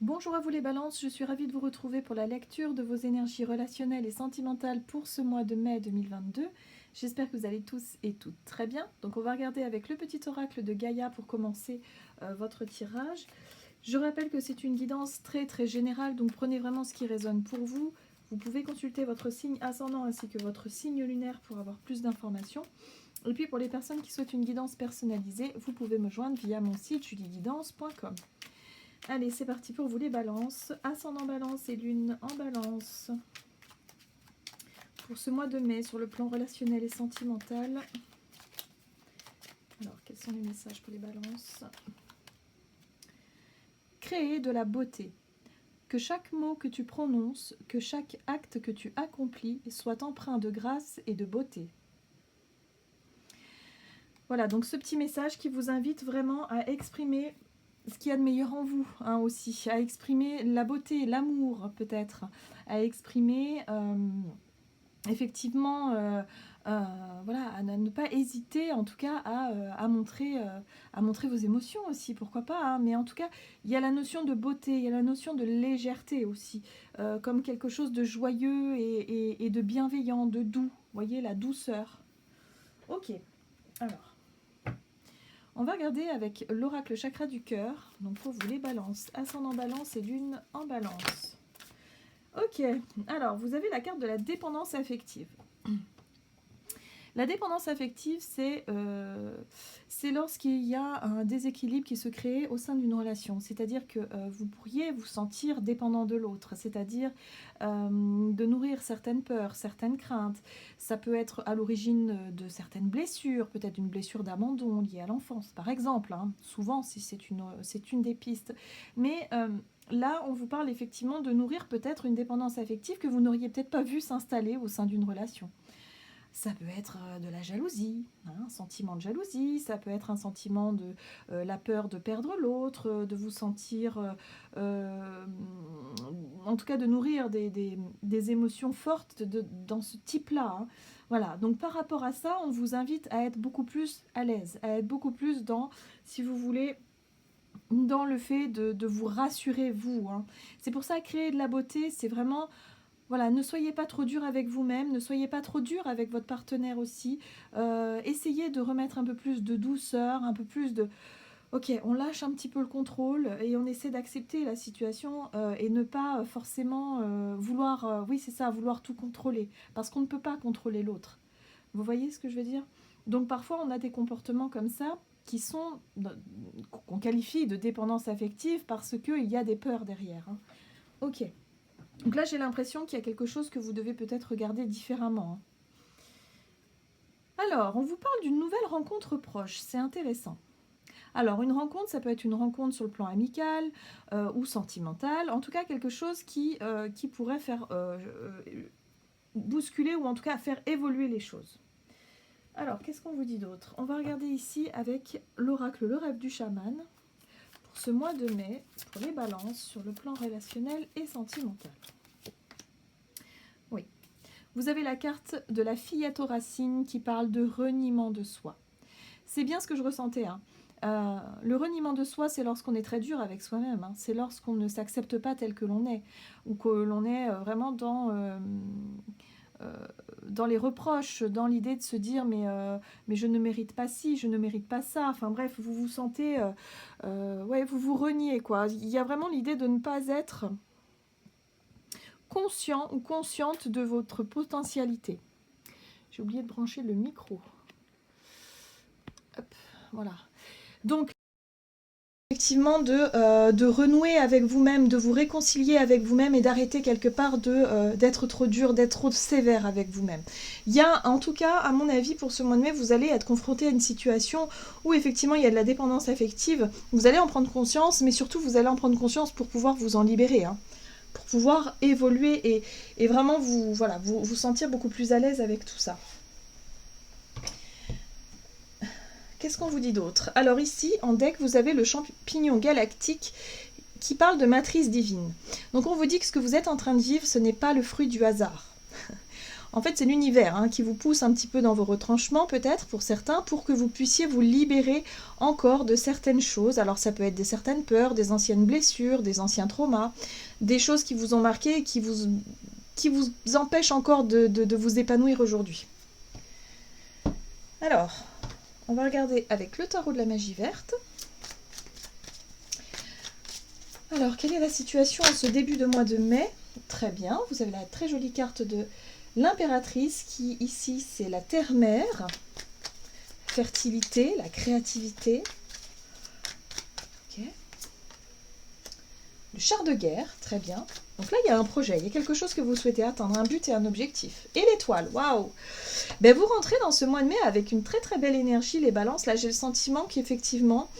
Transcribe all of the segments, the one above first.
Bonjour à vous les balances, je suis ravie de vous retrouver pour la lecture de vos énergies relationnelles et sentimentales pour ce mois de mai 2022. J'espère que vous allez tous et toutes très bien. Donc on va regarder avec le petit oracle de Gaïa pour commencer votre tirage. Je rappelle que c'est une guidance très générale, donc prenez vraiment ce qui résonne pour vous. Vous pouvez consulter votre signe ascendant ainsi que votre signe lunaire pour avoir plus d'informations. Et puis pour les personnes qui souhaitent une guidance personnalisée, vous pouvez me joindre via mon site julieguidance.com. Allez, c'est parti pour vous les balances. Ascendant balance et lune en balance. Pour ce mois de mai, sur le plan relationnel et sentimental. Alors, quels sont les messages pour les balances? Créer de la beauté. Que chaque mot que tu prononces, que chaque acte que tu accomplis soit empreint de grâce et de beauté. Voilà, donc ce petit message qui vous invite vraiment à exprimer ce qu'il y a de meilleur en vous, hein, aussi, à exprimer la beauté, l'amour peut-être, à exprimer effectivement, voilà, à ne pas hésiter en tout cas à montrer vos émotions aussi, pourquoi pas, hein, mais en tout cas, il y a la notion de beauté, il y a la notion de légèreté aussi, comme quelque chose de joyeux et de bienveillant, de doux, vous voyez, la douceur. Ok, alors. On va regarder avec l'oracle chakra du cœur, donc pour vous les balances, ascendant balance et lune en balance. Ok, alors vous avez la carte de la dépendance affective. La dépendance affective, c'est lorsqu'il y a un déséquilibre qui se crée au sein d'une relation. C'est-à-dire que vous pourriez vous sentir dépendant de l'autre, c'est-à-dire de nourrir certaines peurs, certaines craintes. Ça peut être à l'origine de certaines blessures, peut-être une blessure d'abandon liée à l'enfance, par exemple. Hein. Souvent, si c'est une des pistes. Mais là, on vous parle effectivement de nourrir peut-être une dépendance affective que vous n'auriez peut-être pas vu s'installer au sein d'une relation. Ça peut être de la jalousie, hein, un sentiment de jalousie, ça peut être un sentiment de la peur de perdre l'autre, de vous sentir, en tout cas de nourrir des émotions fortes dans ce type-là. Hein. Voilà, donc par rapport à ça, on vous invite à être beaucoup plus à l'aise, à être beaucoup plus dans, si vous voulez, dans le fait de vous rassurer vous. Hein. C'est pour ça, créer de la beauté, c'est vraiment... Voilà, ne soyez pas trop dur avec vous-même, ne soyez pas trop dur avec votre partenaire aussi. Essayez de remettre un peu plus de douceur, un peu plus de... Ok, on lâche un petit peu le contrôle et on essaie d'accepter la situation et ne pas forcément vouloir... oui, c'est ça, vouloir tout contrôler. Parce qu'on ne peut pas contrôler l'autre. Vous voyez ce que je veux dire? Donc parfois, on a des comportements comme ça qui sont... qu'on qualifie de dépendance affective parce qu'il y a des peurs derrière. Hein. Ok. Donc là, j'ai l'impression qu'il y a quelque chose que vous devez peut-être regarder différemment. Alors, on vous parle d'une nouvelle rencontre proche, c'est intéressant. Alors, une rencontre, ça peut être une rencontre sur le plan amical ou sentimental, en tout cas quelque chose qui pourrait faire bousculer ou en tout cas faire évoluer les choses. Alors, qu'est-ce qu'on vous dit d'autre? On va regarder ici avec l'oracle, le rêve du chaman, pour ce mois de mai, pour les balances sur le plan relationnel et sentimental. Oui. Vous avez la carte de la fillette aux racines qui parle de reniement de soi. C'est bien ce que je ressentais. Hein. Le reniement de soi, c'est lorsqu'on est très dur avec soi-même. Hein. C'est lorsqu'on ne s'accepte pas tel que l'on est. Ou que l'on est vraiment dans les reproches, dans l'idée de se dire mais je ne mérite pas ci, je ne mérite pas ça. Enfin bref, vous vous sentez... ouais, vous vous reniez, quoi. Il y a vraiment l'idée de ne pas être... conscient ou consciente de votre potentialité. J'ai oublié de brancher le micro. Hop, voilà. Donc, effectivement, de renouer avec vous-même, de vous réconcilier avec vous-même et d'arrêter quelque part d'être trop dur, d'être trop sévère avec vous-même. Il y a, en tout cas, à mon avis, pour ce mois de mai, vous allez être confronté à une situation où, effectivement, il y a de la dépendance affective. Vous allez en prendre conscience, mais surtout, vous allez en prendre conscience pour pouvoir vous en libérer, hein. Pour pouvoir évoluer et vraiment vous sentir beaucoup plus à l'aise avec tout ça. Qu'est-ce qu'on vous dit d'autre? Alors ici, en deck, vous avez le champignon galactique qui parle de matrice divine. Donc on vous dit que ce que vous êtes en train de vivre, ce n'est pas le fruit du hasard. En fait, c'est l'univers hein, qui vous pousse un petit peu dans vos retranchements, peut-être, pour certains, pour que vous puissiez vous libérer encore de certaines choses. Alors, ça peut être certaines peurs, des anciennes blessures, des anciens traumas, des choses qui vous ont marqué et qui vous empêchent encore de vous épanouir aujourd'hui. Alors, on va regarder avec le tarot de la magie verte. Alors, quelle est la situation en ce début de mois de mai? Très bien, vous avez la très jolie carte de l'impératrice qui, ici, c'est la terre-mère, fertilité, la créativité. Okay. Le char de guerre, très bien. Donc là, il y a un projet, il y a quelque chose que vous souhaitez atteindre, un but et un objectif. Et l'étoile, waouh! Ben, vous rentrez dans ce mois de mai avec une très très belle énergie, les balances. Là, j'ai le sentiment qu'effectivement,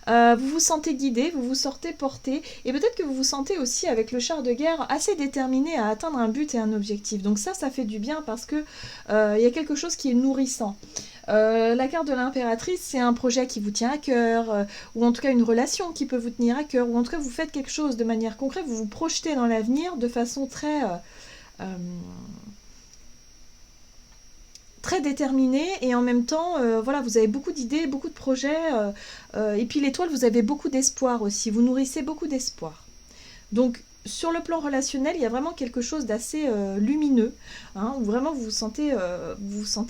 vous vous sentez guidé, vous vous sentez porté, et peut-être que vous vous sentez aussi avec le char de guerre assez déterminé à atteindre un but et un objectif. Donc ça fait du bien parce que il y a quelque chose qui est nourrissant. La carte de l'impératrice, c'est un projet qui vous tient à cœur, ou en tout cas une relation qui peut vous tenir à cœur, ou en tout cas vous faites quelque chose de manière concrète, vous vous projetez dans l'avenir de façon très déterminée, et en même temps, voilà, vous avez beaucoup d'idées, beaucoup de projets, et puis l'étoile, vous avez beaucoup d'espoir aussi, vous nourrissez beaucoup d'espoir. Donc, sur le plan relationnel, il y a vraiment quelque chose d'assez lumineux, hein, où vraiment vous vous sentez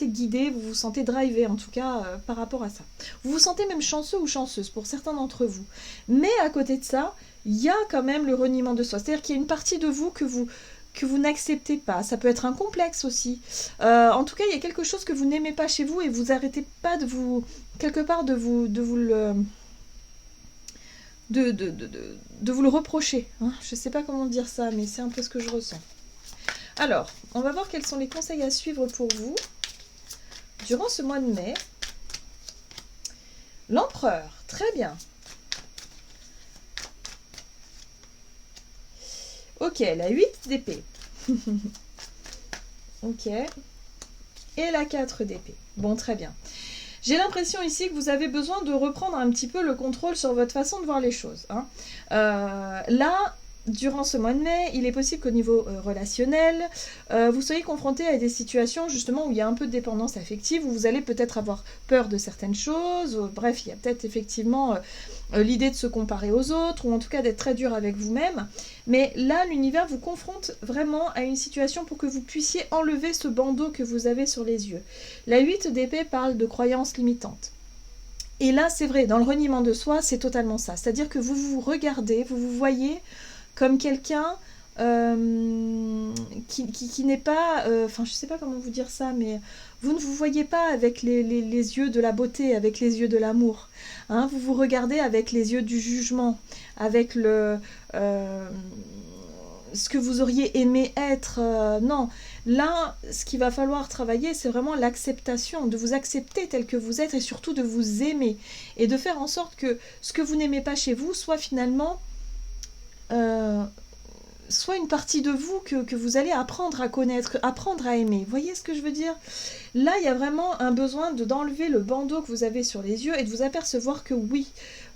guidé, vous vous sentez drivé, en tout cas, par rapport à ça. Vous vous sentez même chanceux ou chanceuse pour certains d'entre vous. Mais à côté de ça, il y a quand même le reniement de soi. C'est-à-dire qu'il y a une partie de vous que vous n'acceptez pas. Ça peut être un complexe aussi. En tout cas, il y a quelque chose que vous n'aimez pas chez vous et vous n'arrêtez pas de vous, quelque part, de vous le reprocher. Hein. Je ne sais pas comment dire ça, mais c'est un peu ce que je ressens. Alors, on va voir quels sont les conseils à suivre pour vous durant ce mois de mai. L'empereur, très bien. Ok, la 8 d'épée. Ok. Et la 4 d'épée. Bon, très bien. J'ai l'impression ici que vous avez besoin de reprendre un petit peu le contrôle sur votre façon de voir les choses. Hein. Là, durant ce mois de mai, il est possible qu'au niveau relationnel, vous soyez confronté à des situations justement où il y a un peu de dépendance affective, où vous allez peut-être avoir peur de certaines choses. Bref, il y a peut-être effectivement l'idée de se comparer aux autres, ou en tout cas d'être très dur avec vous-même. Mais là, l'univers vous confronte vraiment à une situation pour que vous puissiez enlever ce bandeau que vous avez sur les yeux. La 8 d'épée parle de croyances limitantes. Et là, c'est vrai, dans le reniement de soi, c'est totalement ça. C'est-à-dire que vous vous regardez, vous vous voyez comme quelqu'un qui n'est pas... Enfin, je sais pas comment vous dire ça, mais vous ne vous voyez pas avec les yeux de la beauté, avec les yeux de l'amour. Hein, vous vous regardez avec les yeux du jugement, avec ce que vous auriez aimé être. Non, là, ce qu'il va falloir travailler, c'est vraiment l'acceptation, de vous accepter tel que vous êtes et surtout de vous aimer. Et de faire en sorte que ce que vous n'aimez pas chez vous soit finalement... soit une partie de vous que vous allez apprendre à connaître, apprendre à aimer. Vous voyez ce que je veux dire? Là, il y a vraiment un besoin d'enlever le bandeau que vous avez sur les yeux et de vous apercevoir que oui,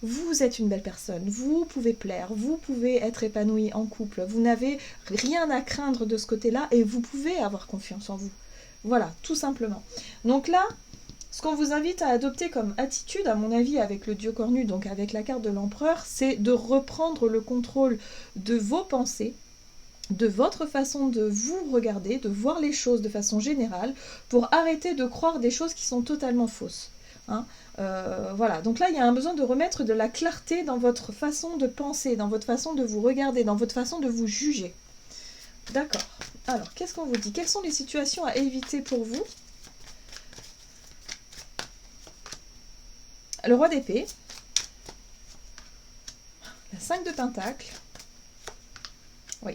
vous êtes une belle personne, vous pouvez plaire, vous pouvez être épanoui en couple, vous n'avez rien à craindre de ce côté-là et vous pouvez avoir confiance en vous. Voilà, tout simplement. Donc là, ce qu'on vous invite à adopter comme attitude, à mon avis, avec le dieu cornu, donc avec la carte de l'empereur, c'est de reprendre le contrôle de vos pensées, de votre façon de vous regarder, de voir les choses de façon générale, pour arrêter de croire des choses qui sont totalement fausses. Hein. Voilà, donc là, il y a un besoin de remettre de la clarté dans votre façon de penser, dans votre façon de vous regarder, dans votre façon de vous juger. D'accord. Alors, qu'est-ce qu'on vous dit? Quelles sont les situations à éviter pour vous? Le roi d'épée, la 5 de pentacle, oui,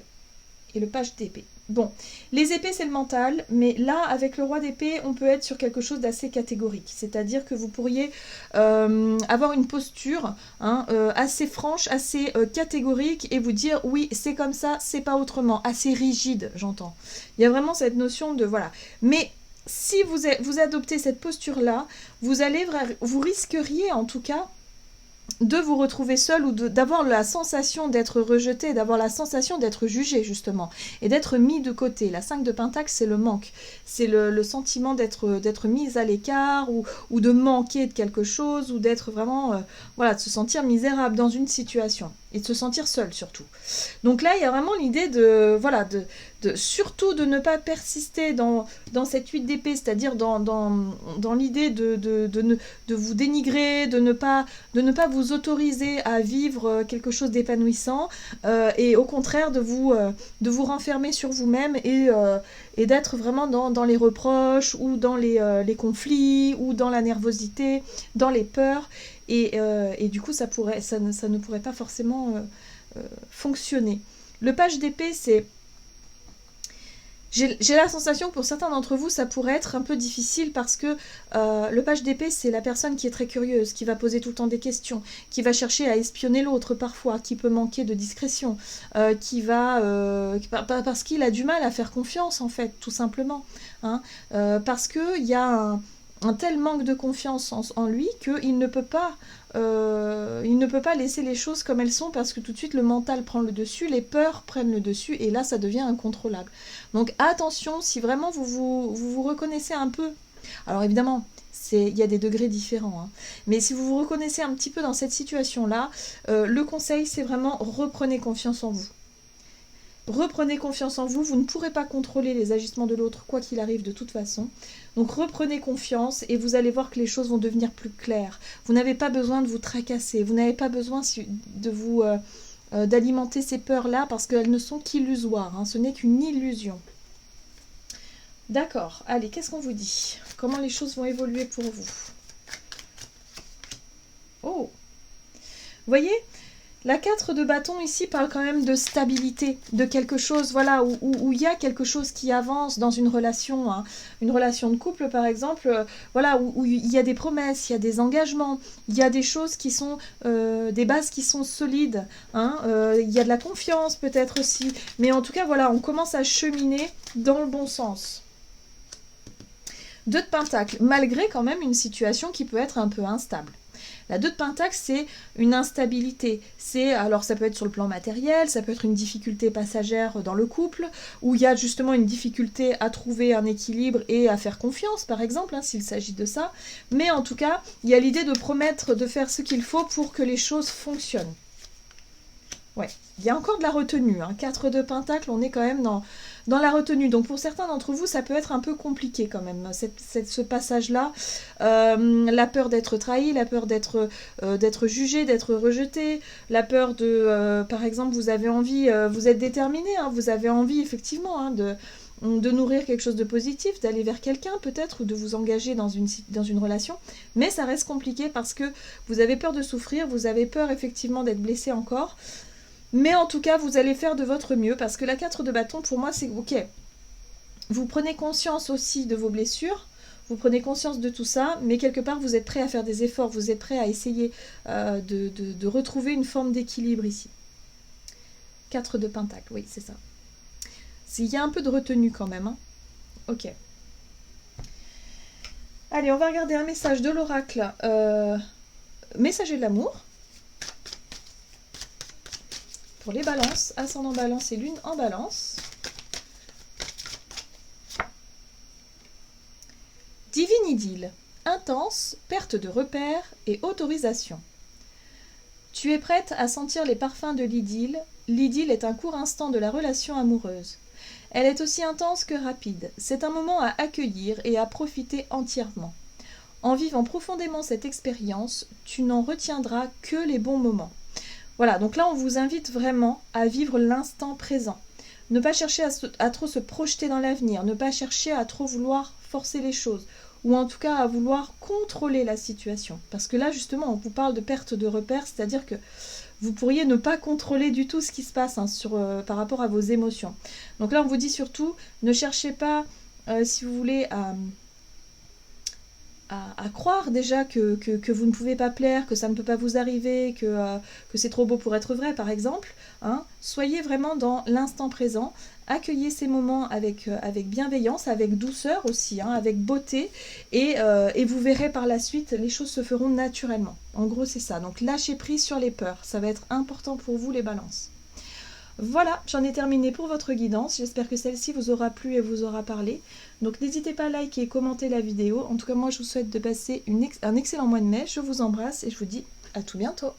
et le page d'épée. Bon, les épées c'est le mental, mais là avec le roi d'épée on peut être sur quelque chose d'assez catégorique, c'est-à-dire que vous pourriez avoir une posture assez franche, assez catégorique et vous dire oui c'est comme ça, c'est pas autrement, assez rigide j'entends. Il y a vraiment cette notion de voilà, mais si vous adoptez cette posture-là, vous risqueriez en tout cas de vous retrouver seul ou d'avoir la sensation d'être rejeté, d'avoir la sensation d'être jugé justement et d'être mis de côté. La 5 de Pentacle, c'est le manque, c'est le sentiment d'être mis à l'écart ou de manquer de quelque chose ou d'être vraiment, voilà, de se sentir misérable dans une situation et de se sentir seul surtout. Donc là, il y a vraiment l'idée de, voilà, surtout de ne pas persister dans cette 8 d'épée, c'est-à-dire dans l'idée de vous dénigrer, de ne pas vous autoriser à vivre quelque chose d'épanouissant et au contraire de vous renfermer sur vous-même et d'être vraiment dans les reproches ou dans les conflits ou dans la nervosité, dans les peurs et du coup ça ne pourrait pas forcément fonctionner. Le page d'épée, c'est... J'ai la sensation que pour certains d'entre vous, ça pourrait être un peu difficile parce que le page d'épée, c'est la personne qui est très curieuse, qui va poser tout le temps des questions, qui va chercher à espionner l'autre parfois, qui peut manquer de discrétion, parce qu'il a du mal à faire confiance en fait, tout simplement. Hein, parce qu'il y a un tel manque de confiance en lui qu'il ne peut pas... il ne peut pas laisser les choses comme elles sont parce que tout de suite le mental prend le dessus, les peurs prennent le dessus et là ça devient incontrôlable. Donc attention, si vraiment vous reconnaissez un peu, alors évidemment il y a des degrés différents, hein, mais si vous vous reconnaissez un petit peu dans cette situation-là, le conseil c'est vraiment reprenez confiance en vous. Reprenez confiance en vous, vous ne pourrez pas contrôler les agissements de l'autre quoi qu'il arrive de toute façon. Donc reprenez confiance et vous allez voir que les choses vont devenir plus claires. Vous n'avez pas besoin de vous tracasser, vous n'avez pas besoin d'alimenter ces peurs-là parce qu'elles ne sont qu'illusoires, hein, ce n'est qu'une illusion. D'accord, allez, qu'est-ce qu'on vous dit? Comment les choses vont évoluer pour vous? Oh! Vous voyez? La 4 de bâton ici parle quand même de stabilité, de quelque chose, voilà, où il y a quelque chose qui avance dans une relation, hein, une relation de couple par exemple, voilà, où il y a des promesses, il y a des engagements, il y a des choses qui sont, des bases qui sont solides, hein, il y a de la confiance peut-être aussi, mais en tout cas voilà, on commence à cheminer dans le bon sens. 2 de Pentacle, malgré quand même une situation qui peut être un peu instable. La 2 de Pentacle, c'est une instabilité. Alors ça peut être sur le plan matériel, ça peut être une difficulté passagère dans le couple, où il y a justement une difficulté à trouver un équilibre et à faire confiance, par exemple, hein, s'il s'agit de ça. Mais en tout cas, il y a l'idée de promettre de faire ce qu'il faut pour que les choses fonctionnent. Ouais, il y a encore de la retenue. Hein. 4 de Pentacle, on est quand même dans la retenue. Donc pour certains d'entre vous, ça peut être un peu compliqué quand même, ce passage-là. La peur d'être trahi, la peur d'être jugé, d'être rejeté, la peur de, par exemple, vous avez envie, vous êtes déterminé, hein, vous avez envie effectivement hein, de nourrir quelque chose de positif, d'aller vers quelqu'un peut-être, ou de vous engager dans une relation, mais ça reste compliqué parce que vous avez peur de souffrir, vous avez peur effectivement d'être blessé encore. Mais en tout cas, vous allez faire de votre mieux parce que la 4 de bâton, pour moi, c'est ok. Vous prenez conscience aussi de vos blessures, vous prenez conscience de tout ça, mais quelque part, vous êtes prêt à faire des efforts, vous êtes prêt à essayer de retrouver une forme d'équilibre ici. 4 de Pentacle, oui, c'est ça. Il y a un peu de retenue quand même. Hein. Ok. Allez, on va regarder un message de l'oracle. Messager de l'amour. Pour les balances, ascendant balance et lune en balance. Divine idylle, intense, perte de repères et autorisation. Tu es prête à sentir les parfums de l'idylle. L'idylle est un court instant de la relation amoureuse. Elle est aussi intense que rapide. C'est un moment à accueillir et à profiter entièrement. En vivant profondément cette expérience, tu n'en retiendras que les bons moments. Voilà, donc là on vous invite vraiment à vivre l'instant présent. Ne pas chercher à trop se projeter dans l'avenir, ne pas chercher à trop vouloir forcer les choses, ou en tout cas à vouloir contrôler la situation. Parce que là justement on vous parle de perte de repères, c'est-à-dire que vous pourriez ne pas contrôler du tout ce qui se passe hein, par rapport à vos émotions. Donc là on vous dit surtout, ne cherchez pas, si vous voulez, à croire déjà que vous ne pouvez pas plaire, que ça ne peut pas vous arriver, que c'est trop beau pour être vrai, par exemple. Hein. Soyez vraiment dans l'instant présent. Accueillez ces moments avec bienveillance, avec douceur aussi, hein, avec beauté. Et vous verrez par la suite, les choses se feront naturellement. En gros, c'est ça. Donc, lâchez prise sur les peurs. Ça va être important pour vous, les balances. Voilà, j'en ai terminé pour votre guidance. J'espère que celle-ci vous aura plu et vous aura parlé. Donc n'hésitez pas à liker et commenter la vidéo. En tout cas, moi, je vous souhaite de passer un excellent mois de mai. Je vous embrasse et je vous dis à tout bientôt.